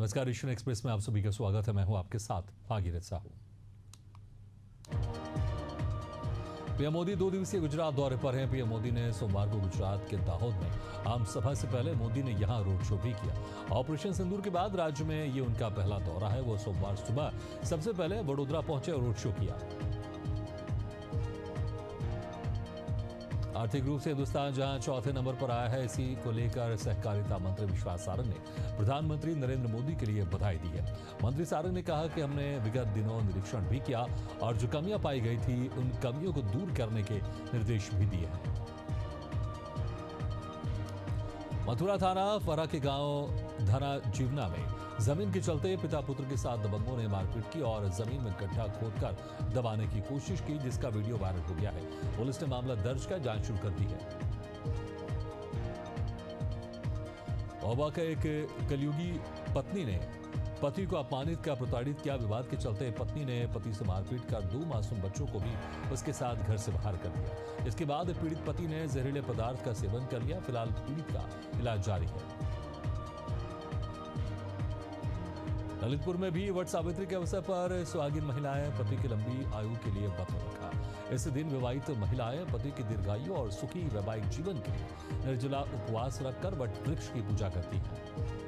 नमस्कार, ईशन एक्सप्रेस में आप सभी का स्वागत है। मैं हूं आपके साथ भागीरथ साहू। पीएम मोदी 2 दिवसीय गुजरात दौरे पर हैं। पीएम मोदी ने सोमवार को गुजरात के दाहोद में आम सभा से पहले मोदी ने यहां रोड शो भी किया। ऑपरेशन सिंदूर के बाद राज्य में ये उनका पहला दौरा है। वो सोमवार सुबह सबसे पहले वडोदरा पहुंचे और रोड शो किया। आर्थिक रूप से हिंदुस्तान जहां चौथे नंबर पर आया है, इसी को लेकर सहकारिता मंत्री विश्वास सारंग ने प्रधानमंत्री नरेंद्र मोदी के लिए बधाई दी है। मंत्री सारंग ने कहा कि हमने विगत दिनों निरीक्षण भी किया और जो कमियां पाई गई थी उन कमियों को दूर करने के निर्देश भी दिए हैं। मथुरा थाना फरा के गांव धना जीवना में जमीन के चलते पिता पुत्र के साथ दबंगों ने मारपीट की और जमीन में गड्ढा खोदकर दबाने की कोशिश की, जिसका वीडियो वायरल हो गया है। पुलिस ने मामला दर्ज कर जांच शुरू कर दी है। ओबा का एक कलयुगी पत्नी ने पति को अपमानित का प्रताड़ित किया। विवाद के चलते पत्नी ने पति से मारपीट कर 2 मासूम बच्चों को भी उसके साथ घर से बाहर कर दिया। इसके बाद पीड़ित पति ने जहरीले पदार्थ का सेवन कर लिया। फिलहाल पीड़ित का इलाज जारी है। ललितपुर में भी वट सावित्री के अवसर पर सुहागिन महिलाएं पति की लंबी आयु के लिए व्रत रखा। इस दिन विवाहित महिलाएं पति की दीर्घायु और सुखी वैवाहिक जीवन के लिए निर्जला उपवास रखकर वट वृक्ष की पूजा करती हैं।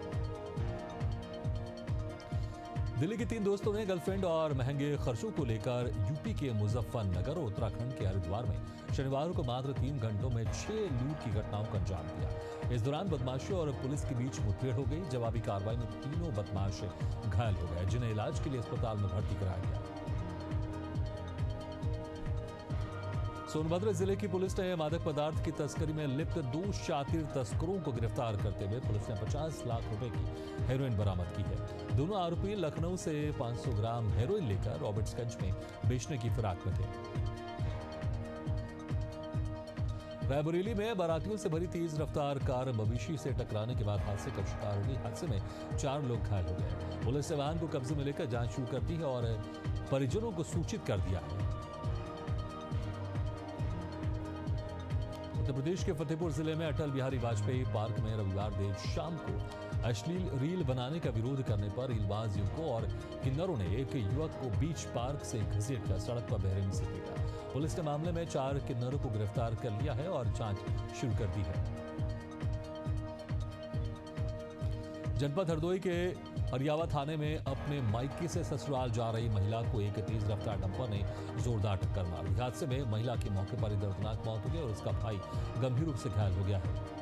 दिल्ली के 3 दोस्तों ने गर्लफ्रेंड और महंगे खर्चों को लेकर यूपी के मुजफ्फरनगर और उत्तराखंड के हरिद्वार में शनिवार को मात्र 3 घंटों में 6 लूट की घटनाओं का अंजाम दिया। इस दौरान बदमाशों और पुलिस के बीच मुठभेड़ हो गई। जवाबी कार्रवाई में तीनों बदमाश घायल हो गए, जिन्हें इलाज के लिए अस्पताल में भर्ती कराया गया। सोनभद्र जिले की पुलिस ने मादक पदार्थ की तस्करी में लिप्त 2 शातिर तस्करों को गिरफ्तार करते हुए पुलिस ने 50 लाख रुपए की हेरोइन बरामद की है। दोनों आरोपी लखनऊ से 500 ग्राम हेरोइन लेकर रॉबर्ट्सगंज में बेचने की फिराक में थे। रायबरेली में बारातियों से भरी तेज रफ्तार कार मवेशी से टकराने के बाद हादसे का शिकार हुई। हादसे में 4 लोग घायल हो गए। पुलिस ने वाहन को कब्जे में लेकर जांच शुरू कर दी है और परिजनों को सूचित कर दिया है। उत्तर प्रदेश के फतेहपुर जिले में अटल बिहारी वाजपेयी पार्क में रविवार देर शाम को अश्लील रील बनाने का विरोध करने पर रीलबाज युवकों और किन्नरों ने एक युवक को बीच पार्क से घसीटकर सड़क पर बेरहमी से पीटा। पुलिस ने मामले में 4 किन्नरों को गिरफ्तार कर लिया है और जांच शुरू कर दी है। जनपद हरदोई के हरियावा थाने में अपने मायके से ससुराल जा रही महिला को एक तेज रफ्तार डंपर ने जोरदार टक्कर मार दी। हादसे में महिला की मौके पर ही दर्दनाक मौत हो गई और उसका भाई गंभीर रूप से घायल हो गया है।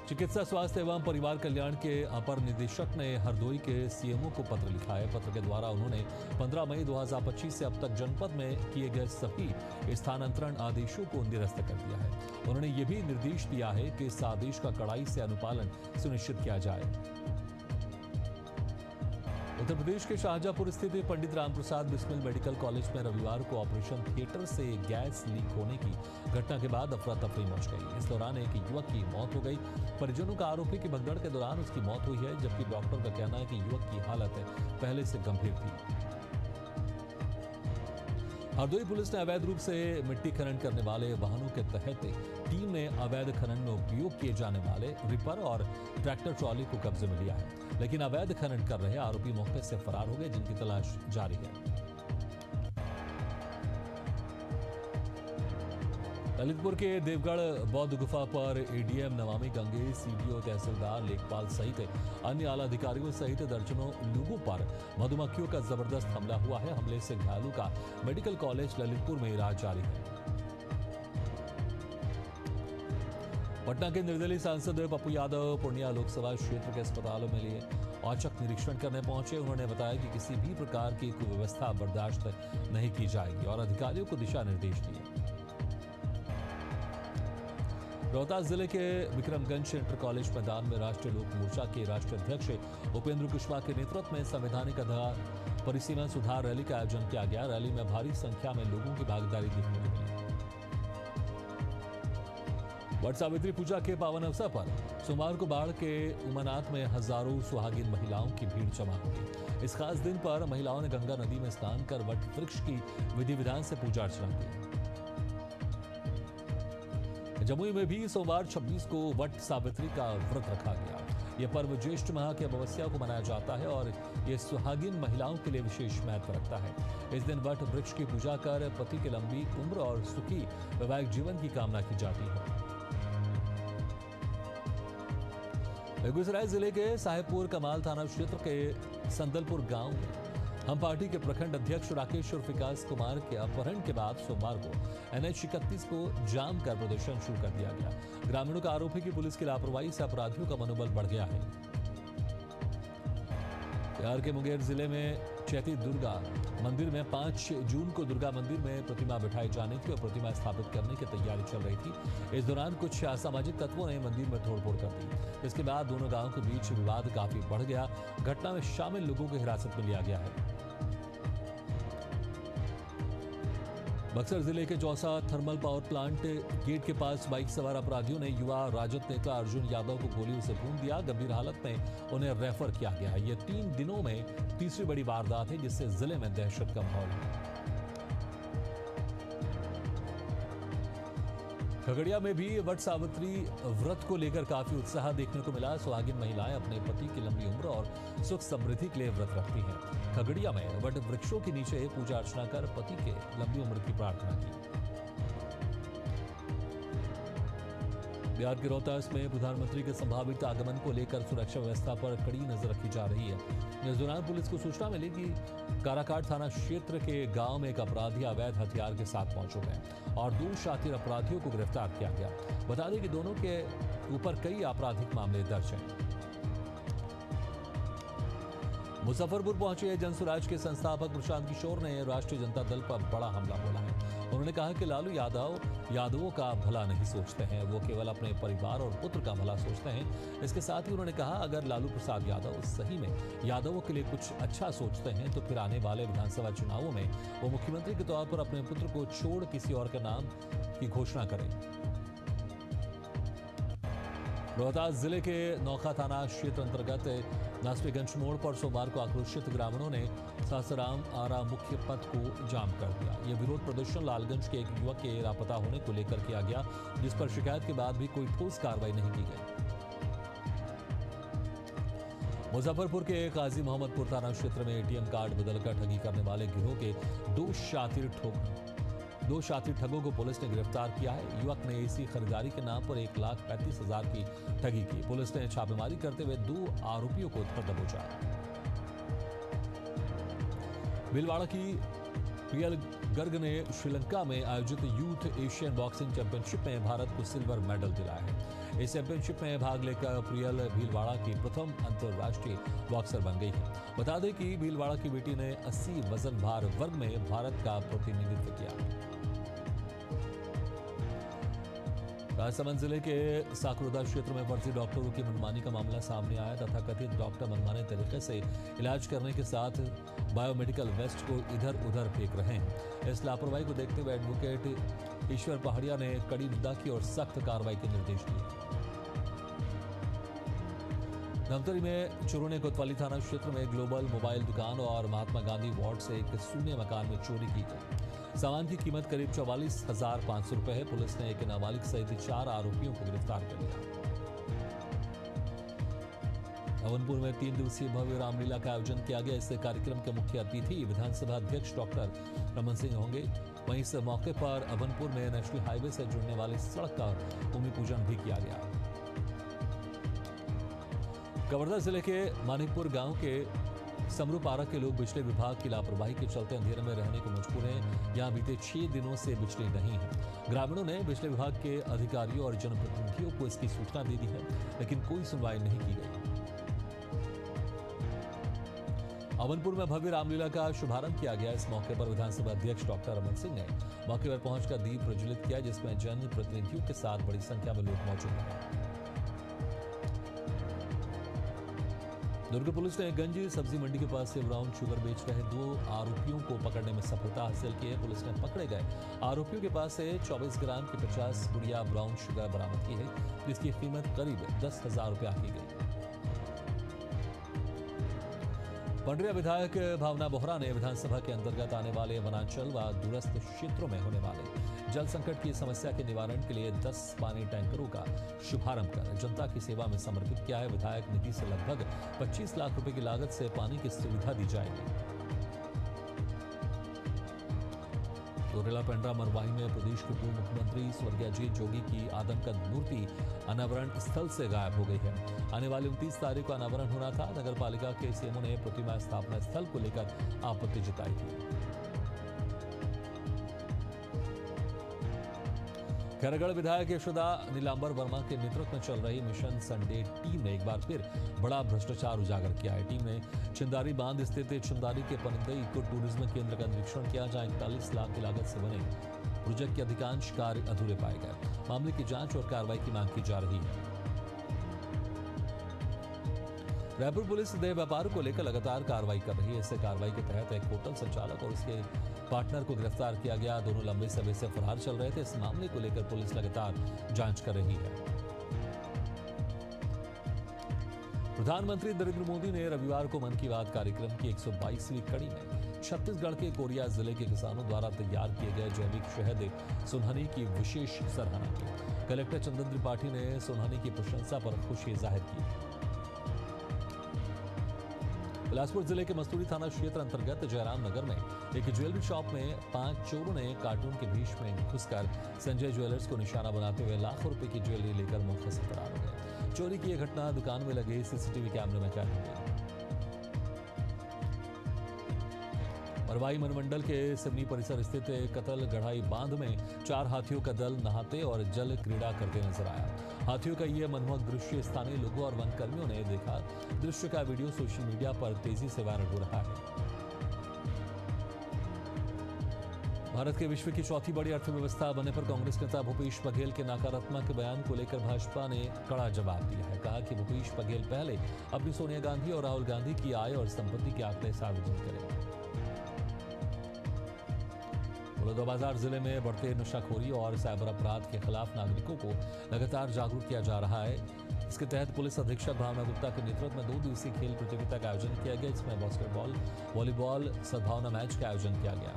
चिकित्सा स्वास्थ्य एवं परिवार कल्याण के अपर निदेशक ने हरदोई के सीएमओ को पत्र लिखा है। पत्र के द्वारा उन्होंने 15 मई 2025 से अब तक जनपद में किए गए सभी स्थानांतरण आदेशों को निरस्त कर दिया है। उन्होंने ये भी निर्देश दिया है कि इस आदेश का कड़ाई से अनुपालन सुनिश्चित किया जाए। उत्तर प्रदेश के शाहजहांपुर स्थित पंडित रामप्रसाद बिस्मिल मेडिकल कॉलेज में रविवार को ऑपरेशन थिएटर से गैस लीक होने की घटना के बाद अफरा तफरी मच गई। इस दौरान एक युवक की मौत हो गई। परिजनों का आरोप है कि भगदड़ के दौरान उसकी मौत हुई है, जबकि डॉक्टर का कहना है कि युवक की हालत पहले से गंभीर थी। हरदोई पुलिस ने अवैध रूप से मिट्टी खनन करने वाले वाहनों के तहत टीम ने अवैध खनन में उपयोग किए जाने वाले रिपर और ट्रैक्टर ट्रॉली को कब्जे में लिया है, लेकिन अवैध खनन कर रहे आरोपी मौके से फरार हो गए, जिनकी तलाश जारी है। ललितपुर के देवगढ़ बौद्ध गुफा पर एडीएम नमामि गंगे, सीडीओ तहसीलदार लेखपाल सहित अन्य आला अधिकारियों सहित दर्जनों लोगों पर मधुमक्खियों का जबरदस्त हमला हुआ है। हमले से घायलों का मेडिकल कॉलेज ललितपुर में इलाज जारी है। पटना के निर्दलीय सांसद पप्पू यादव पूर्णिया लोकसभा क्षेत्र के अस्पतालों में लिए औचक निरीक्षण करने पहुंचे। उन्होंने बताया कि किसी भी प्रकार की कुव्यवस्था बर्दाश्त नहीं की जाएगी और अधिकारियों को दिशा निर्देश दिए। रोहतास जिले के विक्रमगंज इंटर कॉलेज मैदान में राष्ट्रीय लोक मोर्चा के राष्ट्रीय अध्यक्ष उपेंद्र कुशवाहा के नेतृत्व में संवैधानिक आधार परिसीमन सुधार रैली का आयोजन किया गया। रैली में भारी संख्या में लोगों की भागीदारी देखने को मिली। वट सावित्री पूजा के पावन अवसर पर सोमवार को बाढ़ के उमनाथ में हजारों सुहागिन महिलाओं की भीड़ जमा हुई। इस खास दिन पर महिलाओं ने गंगा नदी में स्नान कर वट वृक्ष की विधि विधान से पूजा अर्चना की। जमुई में भी सोमवार 26 को वट सावित्री का व्रत रखा गया। यह पर्व ज्येष्ठ माह की अमावस्या को मनाया जाता है और ये सुहागिन महिलाओं के लिए विशेष महत्व रखता है। इस दिन वट वृक्ष की पूजा कर पति की लंबी उम्र और सुखी वैवाहिक जीवन की कामना की जाती है। बेगूसराय जिले के साहेबपुर कमाल थाना क्षेत्र के संदलपुर गांव में हम पार्टी के प्रखंड अध्यक्ष राकेश और विकास कुमार के अपहरण के बाद सोमवार को NH 31 को जाम कर प्रदर्शन शुरू कर दिया गया। ग्रामीणों का आरोप है कि पुलिस की लापरवाही से अपराधियों का मनोबल बढ़ गया है। बिहार के मुंगेर जिले में चैती दुर्गा मंदिर में 5 जून को दुर्गा मंदिर में प्रतिमा बिठाई जानी थी और प्रतिमा स्थापित करने की तैयारी चल रही थी। इस दौरान कुछ असामाजिक तत्वों ने मंदिर में तोड़फोड़ कर दी। इसके बाद दोनों गांवों के बीच विवाद काफी बढ़ गया। घटना में शामिल लोगों को हिरासत में लिया गया है। बक्सर जिले के Chausa thermal power plant gate के पास बाइक सवार अपराधियों ने युवा राजद नेता अर्जुन यादव को गोलियों से भून दिया। गंभीर हालत में उन्हें रेफर किया गया है। यह 3 दिनों में तीसरी बड़ी वारदात है जिससे जिले में दहशत का माहौल है। खगड़िया में भी वट सावित्री व्रत को लेकर काफी उत्साह देखने को मिला। सुहागिन महिलाएं अपने पति की लंबी उम्र और सुख समृद्धि के लिए व्रत रखती हैं। खगड़िया में वट वृक्षों के नीचे पूजा अर्चना कर पति के लंबी उम्र की प्रार्थना की। बिहार के रोहतास में प्रधानमंत्री के संभावित आगमन को लेकर सुरक्षा व्यवस्था पर कड़ी नजर रखी जा रही है। इस दौरान पुलिस को सूचना मिली कि काराकाट थाना क्षेत्र के गांव में एक अपराधी अवैध हथियार के साथ पहुंच गए और 2 शातिर अपराधियों को गिरफ्तार किया गया। बता दें कि दोनों के ऊपर कई आपराधिक मामले दर्ज हैं। मुजफ्फरपुर पहुंचे जनसुराज के संस्थापक प्रशांत किशोर ने राष्ट्रीय जनता दल पर बड़ा हमला बोला है। उन्होंने कहा कि लालू यादव यादवों का भला नहीं सोचते हैं, वो केवल अपने परिवार और पुत्र का भला सोचते हैं। इसके साथ ही उन्होंने कहा अगर लालू प्रसाद यादव सही में यादवों के लिए कुछ अच्छा सोचते हैं तो फिर आने वाले विधानसभा चुनावों में वो मुख्यमंत्री के तौर पर अपने पुत्र को छोड़ किसी और के नाम की घोषणा करें। रोहतास जिले के नौखा थाना क्षेत्र अंतर्गत नासरीगंज मोड़ पर सोमवार को आक्रोशित ग्रामीणों ने सासाराम आरा मुख्य पथ को जाम कर दिया। यह विरोध प्रदर्शन लालगंज के एक युवक के लापता होने को लेकर किया गया, जिस पर शिकायत के बाद भी कोई ठोस कार्रवाई नहीं की गई। मुजफ्फरपुर के काजी मोहम्मदपुर थाना क्षेत्र में ATM कार्ड बदलकर ठगी करने वाले गिरोह के 2 शातिर ठगों को पुलिस ने गिरफ्तार किया है। युवक ने AC खरीदारी के नाम पर 1,35,000 की ठगी की। पुलिस ने छापेमारी करते हुए 2 आरोपियों को धर दबोचा। भीलवाड़ा की प्रियल गर्ग ने श्रीलंका में आयोजित यूथ एशियन बॉक्सिंग चैंपियनशिप में भारत को सिल्वर मेडल दिलाया है। इस चैंपियनशिप में भाग लेकर प्रियल भीलवाड़ा की प्रथम अंतर्राष्ट्रीय बॉक्सर बन गई है। बता दें कि भीलवाड़ा की बेटी ने 80 वजन भार वर्ग में भारत का प्रतिनिधित्व किया। राजसमंद जिले के साकरोदा क्षेत्र में फर्जी डॉक्टरों की मनमानी का मामला सामने आया तथा कथित डॉक्टर मनमाने तरीके से इलाज करने के साथ बायोमेडिकल वेस्ट को इधर उधर फेंक रहे हैं। इस लापरवाही को देखते हुए एडवोकेट ईश्वर पहाड़िया ने कड़ी निंदा की और सख्त कार्रवाई के निर्देश दिए। धमतरी में चोरों ने कोतवाली थाना क्षेत्र में ग्लोबल मोबाइल दुकान और महात्मा गांधी वार्ड से एक सूने मकान में चोरी की गई। सामान की कीमत करीब 44,500 रुपए है। पुलिस ने एक नाबालिग सहित 4 आरोपियों को गिरफ्तार कर लिया। अवनपुर में 3 दिवसीय भव्य रामलीला का आयोजन किया गया। इस कार्यक्रम के मुख्य अतिथि विधानसभा अध्यक्ष डॉक्टर रमन सिंह होंगे। वहीं इस मौके पर अवनपुर में नेशनल हाईवे से जुड़ने वाली सड़क का भूमि पूजन भी किया गया। कवर्धा जिले के मानिकपुर गांव के समरूपारा के लोग बिजली विभाग की लापरवाही के चलते अंधेरे में रहने को मजबूर हैं। यहां बीते 6 दिनों से बिजली नहीं है। ग्रामीणों ने बिजली विभाग के अधिकारियों और जनप्रतिनिधियों को इसकी सूचना दे दी है, लेकिन कोई सुनवाई नहीं की गई। अवनपुर में भव्य रामलीला का शुभारंभ किया गया। इस मौके पर विधानसभा अध्यक्ष डॉक्टर रमन सिंह ने मौके पर पहुंचकर दीप प्रज्वलित किया, जिसमें जनप्रतिनिधियों के साथ बड़ी संख्या में लोग मौजूद रहे। दुर्ग पुलिस ने गंज सब्जी मंडी के पास से ब्राउन शुगर बेच रहे 2 आरोपियों को पकड़ने में सफलता हासिल की है। पुलिस ने पकड़े गए आरोपियों के पास से 24 ग्राम की 50 गुड़िया ब्राउन शुगर बरामद की है, जिसकी कीमत करीब 10,000 रुपया की गई। पंडरिया विधायक भावना बोहरा ने विधानसभा के अंतर्गत आने वाले वनांचल व दूरस्थ क्षेत्रों में होने वाले जल संकट की समस्या के निवारण के लिए 10 पानी टैंकरों का शुभारंभ कर जनता की सेवा में समर्पित किया है। विधायक निधि से लगभग 25 लाख रुपए की लागत से पानी की सुविधा दी जाएगी। गोरेला पेंड्रा मरवाही में प्रदेश के पूर्व मुख्यमंत्री स्वर्गीय अजीत जोगी की आदमकद मूर्ति अनावरण स्थल से गायब हो गई है। आने वाली 29 तारीख को अनावरण होना था। नगर पालिका के सीएमओ ने प्रतिमा स्थापना स्थल को लेकर आपत्ति जताई थी। खैरागढ़ विधायक यशोदा नीलांबर वर्मा के नेतृत्व में चल रही मिशन संडे टीम ने एक बार फिर बड़ा भ्रष्टाचार उजागर किया है। टीम ने चिंदारी बांध स्थित चिंदारी के पनदई इको टूरिज्म केंद्र का निरीक्षण किया, जहां 41 लाख की लागत से बने प्रोजेक्ट के अधिकांश कार्य अधूरे पाए गए। मामले की जांच और कार्रवाई की मांग की जा रही है। रायपुर पुलिस देह व्यापार को लेकर लगातार कार्रवाई कर रही है। इससे कार्रवाई के तहत एक होटल संचालक और उसके पार्टनर को गिरफ्तार किया गया। दोनों लंबे समय से फरार चल रहे थे। इस मामले को लेकर पुलिस लगातार जांच कर रही है। प्रधानमंत्री नरेंद्र मोदी ने रविवार को मन की बात कार्यक्रम की 122वीं कड़ी में छत्तीसगढ़ के कोरिया जिले के किसानों द्वारा तैयार किए गए जैविक शहद सोनहनी की विशेष सराहना की। कलेक्टर चंदन त्रिपाठी ने सोनहनी की प्रशंसा पर खुशी जाहिर की। बिलासपुर जिले के मस्तूरी थाना क्षेत्र अंतर्गत जयराम नगर में एक ज्वेलरी शॉप में 5 चोरों ने कार्टून के बीच में घुसकर संजय ज्वेलर्स को निशाना बनाते हुए लाखों रुपए की ज्वेलरी लेकर मौके से फरार हो गए। चोरी की यह घटना दुकान में लगे सीसीटीवी कैमरे में कैद हो गई। मरवाही मनमंडल के सिवनी परिसर स्थित कतल गढ़ाई बांध में 4 हाथियों का दल नहाते और जल क्रीड़ा करते नजर आया। हाथियों का यह मनमोहक दृश्य स्थानीय लोगों और वनकर्मियों ने देखा। दृश्य का वीडियो सोशल मीडिया पर तेजी से वायरल हो रहा है। भारत के विश्व की चौथी बड़ी अर्थव्यवस्था बनने पर कांग्रेस नेता भूपेश बघेल के नकारात्मक बयान को लेकर भाजपा ने कड़ा जवाब दिया है। कहा कि भूपेश बघेल पहले अपनी सोनिया गांधी और राहुल गांधी की आय और संपत्ति के आंकड़े सार्वजनिक करें। बलौदाबाजार जिले में बढ़ते नशाखोरी और साइबर अपराध के खिलाफ नागरिकों को लगातार जागरूक किया जा रहा है। इसके तहत पुलिस अधीक्षक भावना गुप्ता के नेतृत्व में 2 दिवसीय खेल प्रतियोगिता का आयोजन किया गया। इसमें बास्केटबॉल, वॉलीबॉल सद्भावना मैच का आयोजन किया गया।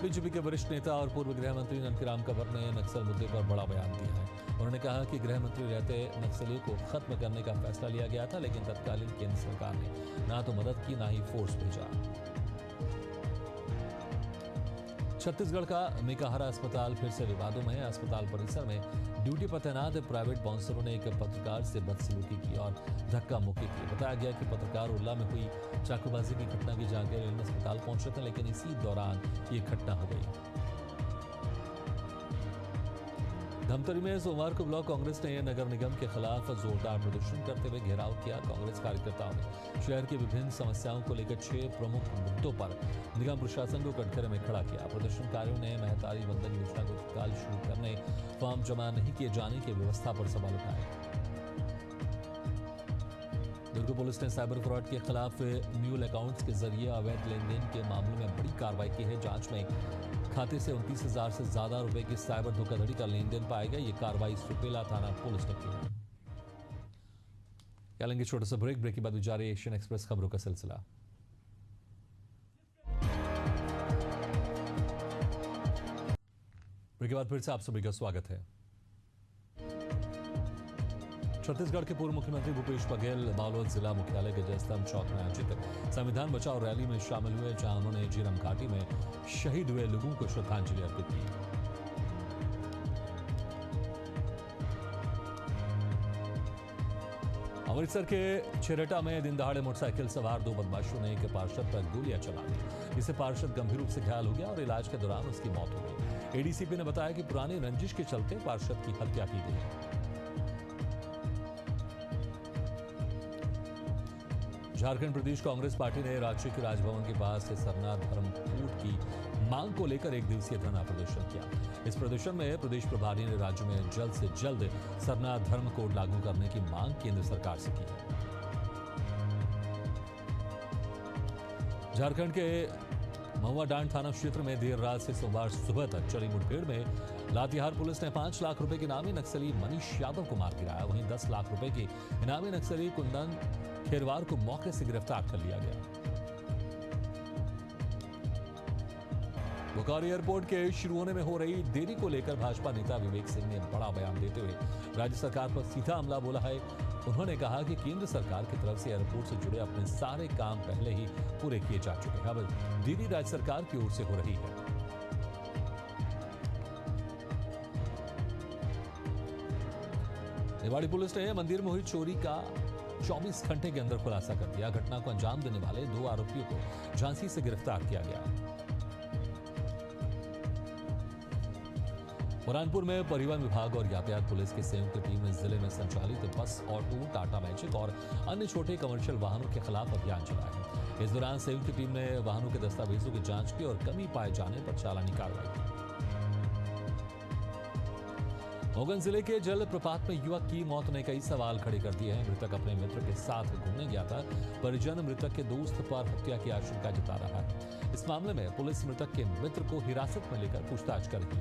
बीजेपी के वरिष्ठ नेता और पूर्व गृह मंत्री ननकीराम कंवर ने नक्सल मुद्दे पर बड़ा बयान दिया है। उन्होंने कहा कि गृह मंत्री रहते नक्सलियों को खत्म करने का फैसला लिया गया था, लेकिन तत्कालीन केंद्र सरकार ने ना तो मदद की ना ही फोर्स भेजा। छत्तीसगढ़ का मेकाहारा अस्पताल फिर से विवादों में है। अस्पताल परिसर में ड्यूटी पर तैनात प्राइवेट बाउंसरों ने एक पत्रकार से बदसलूकी की और धक्का मुक्की की। बताया गया कि पत्रकार उल्ला में हुई चाकूबाजी की घटना की जानकारी अस्पताल पहुंचे थे, लेकिन इसी दौरान ये घटना हो गई। धमतरी में सोमवार को ब्लॉक कांग्रेस ने नगर निगम के खिलाफ जोरदार प्रदर्शन करते हुए घेराव किया। कांग्रेस कार्यकर्ताओं ने शहर की विभिन्न समस्याओं को लेकर 6 प्रमुख मुद्दों पर निगम प्रशासन को कटघरे में खड़ा किया। प्रदर्शनकारियों ने महतारी वंदन योजना को तत्काल शुरू करने, फॉर्म जमा नहीं किए जाने की व्यवस्था पर सवाल उठाए। दुर्ग पुलिस ने साइबर फ्रॉड के खिलाफ म्यूल अकाउंट्स के जरिए अवैध लेनदेन के मामले में बड़ी कार्रवाई की है। जांच में खाते से 29,000 से ज्यादा रुपए की साइबर धोखाधड़ी का लेनदेन पाया गया। ये कार्रवाई सुपेला थाना पुलिस ने की है। क्या लेंगे छोटा सा ब्रेक के बाद जारी एशियन एक्सप्रेस खबरों का सिलसिला। ब्रेक के बाद फिर से आप सभी का स्वागत है। छत्तीसगढ़ के पूर्व मुख्यमंत्री भूपेश बघेल बालोद जिला मुख्यालय के जयस्तंभ चौक में आयोजित संविधान बचाओ रैली में शामिल हुए, जहां उन्होंने झीरम घाटी में शहीद हुए लोगों को श्रद्धांजलि अर्पित की। अमृतसर के छेरटा में दिन दहाड़े मोटरसाइकिल सवार 2 बदमाशों ने एक पार्षद पर गोलियां चला दी, जिससे पार्षद गंभीर रूप से घायल हो गया और इलाज के दौरान उसकी मौत हो गई। एडीसीपी ने बताया कि पुरानी रंजिश के चलते पार्षद की हत्या की गई। झारखंड प्रदेश कांग्रेस पार्टी ने राज्य के राजभवन के पास सरना धर्म कोड की मांग को लेकर 1 दिवसीय धरना प्रदर्शन किया। इस प्रदर्शन में प्रदेश प्रभारी ने राज्य में जल्द से जल्द सरना धर्म कोड लागू करने की मांग केंद्र सरकार से की है। झारखंड के महुआ डांड थाना क्षेत्र में देर रात से सोमवार सुबह तक चली मुठभेड़ में लातेहार पुलिस ने 5 लाख रुपए के इनामी नक्सली मनीष यादव को मार गिराया। वहीं 10 लाख रुपए के इनामी नक्सली कुंदन खेरवार को मौके से गिरफ्तार कर लिया गया। बोकारो एयरपोर्ट के शुरू होने में हो रही देरी को लेकर भाजपा नेता विवेक सिंह ने बड़ा बयान देते हुए राज्य सरकार पर सीधा हमला बोला है। उन्होंने कहा कि केंद्र सरकार की तरफ से एयरपोर्ट से जुड़े अपने सारे काम पहले ही पूरे किए जा चुके हैं, अब देरी राज्य सरकार की ओर से हो रही है। निवाड़ी पुलिस ने मंदिर में हुई चोरी का 24 घंटे के अंदर खुलासा कर दिया। घटना को अंजाम देने वाले 2 आरोपियों को झांसी से गिरफ्तार किया गया। बुरहानपुर में परिवहन विभाग और यातायात पुलिस की संयुक्त टीम ने जिले में संचालित बस, ऑटो, टाटा मैजिक और अन्य छोटे कमर्शियल वाहनों के खिलाफ अभियान चलाया है। इस दौरान संयुक्त टीम ने वाहनों के दस्तावेजों की जांच की और कमी पाए जाने पर चालानी कार्रवाई की। मोगन जिले के जल प्रपात में युवक की मौत ने कई सवाल खड़े कर दिए हैं। मृतक अपने मित्र के साथ घूमने गया था। परिजन मृतक के दोस्त पर हत्या की आशंका जता रहा है। इस मामले में पुलिस मृतक के मित्र को हिरासत में लेकर पूछताछ करेगी।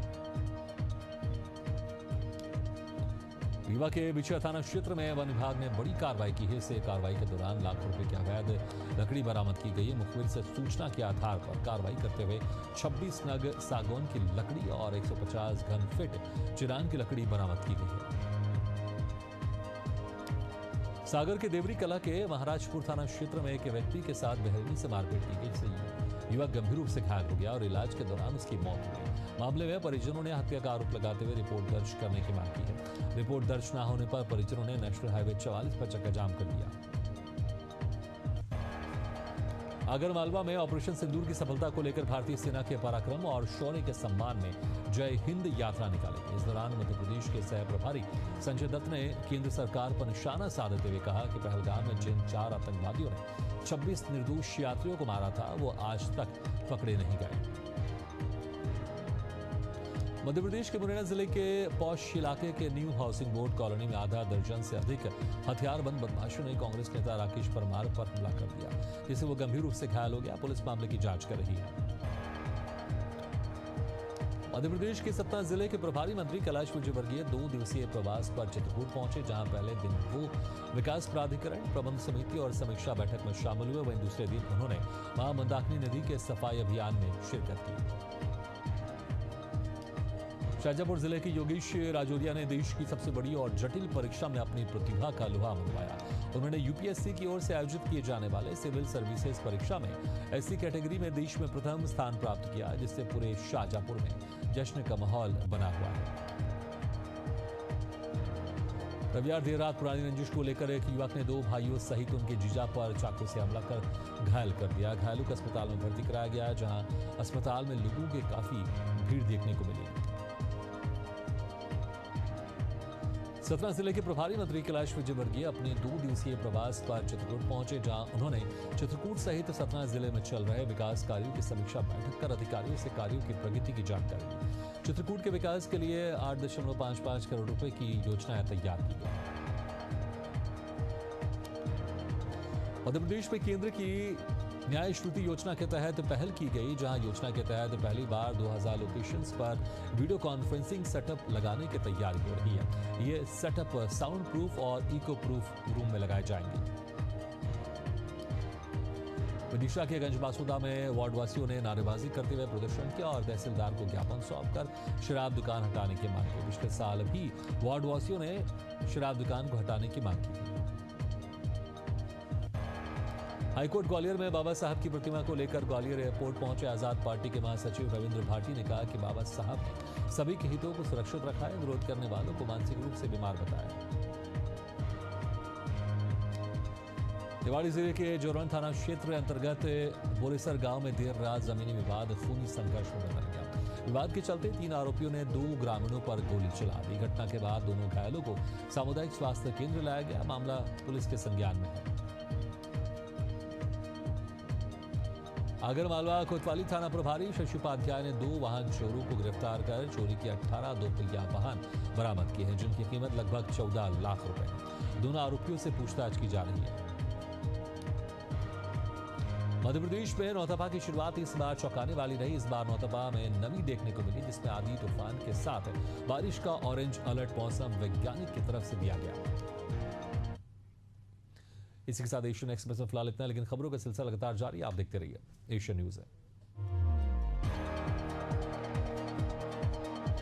रीवा के बिछिया थाना क्षेत्र में वन विभाग ने बड़ी कार्रवाई की है। इस कार्रवाई के दौरान लाखों रुपए की अवैध लकड़ी बरामद की गई है। मुखबिर से सूचना के आधार पर कार्रवाई करते हुए 26 नग सागौन की लकड़ी और 150 घन फीट चिरान की लकड़ी बरामद की गई है। सागर के देवरी कला के महाराजपुर थाना क्षेत्र में एक व्यक्ति के साथ बेरहमी से मारपीट की गई, जिससे युवक गंभीर रूप से घायल हो गया और इलाज के दौरान उसकी मौत हो गई। मामले में परिजनों ने हत्या का आरोप लगाते हुए रिपोर्ट दर्ज करने की मांग की है। रिपोर्ट दर्ज न होने पर परिजनों ने नेशनल हाईवे 44 पर चक्का जाम कर दिया। आगरमालवा में ऑपरेशन सिंदूर की सफलता को लेकर भारतीय सेना के पराक्रम और शौर्य के सम्मान में जय हिंद यात्रा निकाली गई। इस दौरान मध्य प्रदेश के सह प्रभारी संजय दत्त ने केंद्र सरकार पर निशाना साधते हुए कहा कि पहलगाम में जिन 4 आतंकवादियों ने 26 निर्दोष यात्रियों को मारा था, वो आज तक पकड़े नहीं गए। मध्य प्रदेश के मुरैना जिले के पौष इलाके के न्यू हाउसिंग बोर्ड कॉलोनी में आधा दर्जन से अधिक हथियारबंद बदमाशों ने कांग्रेस नेता राकेश परमार पर हमला कर दिया, जिससे वो गंभीर रूप से घायल हो गया। पुलिस मामले की जांच कर रही है। मध्य प्रदेश के सतना जिले के प्रभारी मंत्री कैलाश विजयवर्गीय 2 दिवसीय प्रवास पर चित्रकूट पहुंचे, जहां पहले दिन वो विकास प्राधिकरण, प्रबंध समिति और समीक्षा बैठक में शामिल हुए। वहीं दूसरे दिन उन्होंने मां मंदाकिनी नदी के सफाई अभियान में शिरकत की। शाजापुर जिले के योगेश राजौरिया ने देश की सबसे बड़ी और जटिल परीक्षा में अपनी प्रतिभा का लोहा मनवाया। उन्होंने यूपीएससी की ओर से आयोजित किए जाने वाले सिविल सर्विसेज परीक्षा में एससी कैटेगरी में देश में प्रथम स्थान प्राप्त किया, जिससे पूरे शाजापुर में जश्न का माहौल बना हुआ है। रविवार देर रात पुरानी रंजिश को लेकर एक युवक ने 2 भाइयों सहित उनके जीजा पर चाकू से हमला कर घायल कर दिया। घायलों को अस्पताल में भर्ती कराया गया, जहां अस्पताल में लोगों की काफी भीड़ देखने को मिली। सतना जिले के प्रभारी मंत्री कैलाश विजयवर्गीय अपने 2 दिवसीय प्रवास पर चित्रकूट पहुंचे, जहां उन्होंने चित्रकूट सहित सतना जिले में चल रहे विकास कार्यों की समीक्षा बैठक कर अधिकारियों से कार्यों की प्रगति की जानकारी ली। चित्रकूट के विकास के लिए 8.55 करोड़ रुपए की योजनाएं तैयार की गई। मध्य प्रदेश में केंद्र की न्याय श्रुति योजना के तहत पहल की गई, जहां योजना के तहत पहली बार 2000 लोकेशंस पर वीडियो कॉन्फ्रेंसिंग सेटअप लगाने की तैयारी हो रही है। ये सेटअप साउंड प्रूफ और इको प्रूफ रूम में लगाए जाएंगे। विदिशा के गंजबासुदा में वार्डवासियों ने नारेबाजी करते हुए प्रदर्शन किया और तहसीलदार को ज्ञापन सौंपकर शराब दुकान हटाने की मांग की। पिछले साल भी वार्डवासियों ने शराब दुकान को हटाने की मांग की थी। हाईकोर्ट ग्वालियर में बाबा साहब की प्रतिमा को लेकर ग्वालियर एयरपोर्ट पहुंचे आजाद पार्टी के महासचिव रविंद्र भाटी ने कहा कि बाबा साहब ने सभी के हितों को सुरक्षित रखा है, विरोध करने वालों को मानसिक रूप से बीमार बताया। निवाड़ी जिले के जोरन थाना क्षेत्र अंतर्गत बोरेसर गांव में देर रात जमीनी विवाद खूनी संघर्ष में बदल गया। विवाद के चलते 3 आरोपियों ने 2 ग्रामीणों पर गोली चला दी। घटना के बाद दोनों घायलों को सामुदायिक स्वास्थ्य केंद्र लाया गया। मामला पुलिस के संज्ञान में है। आगरमालवा कोतवाली थाना प्रभारी शशि उपाध्याय ने 2 वाहन चोरों को गिरफ्तार कर चोरी के 18 दोपहिया वाहन बरामद किए हैं, जिनकी कीमत लगभग 14 लाख रुपए है। दोनों आरोपियों से पूछताछ की जा रही है। मध्य प्रदेश में नौतपा की शुरुआत इस बार चौंकाने वाली रही। इस बार नौतपा में नमी देखने को मिली, जिसमें आंधी तूफान के साथ बारिश का ऑरेंज अलर्ट मौसम वैज्ञानिक की तरफ से दिया गया। इसी के साथ एशियन एक्सप्रेस में फिलहाल इतना, लेकिन खबरों का सिलसिला लगातार जारी, आप देखते रहिए एशियन न्यूज़ है।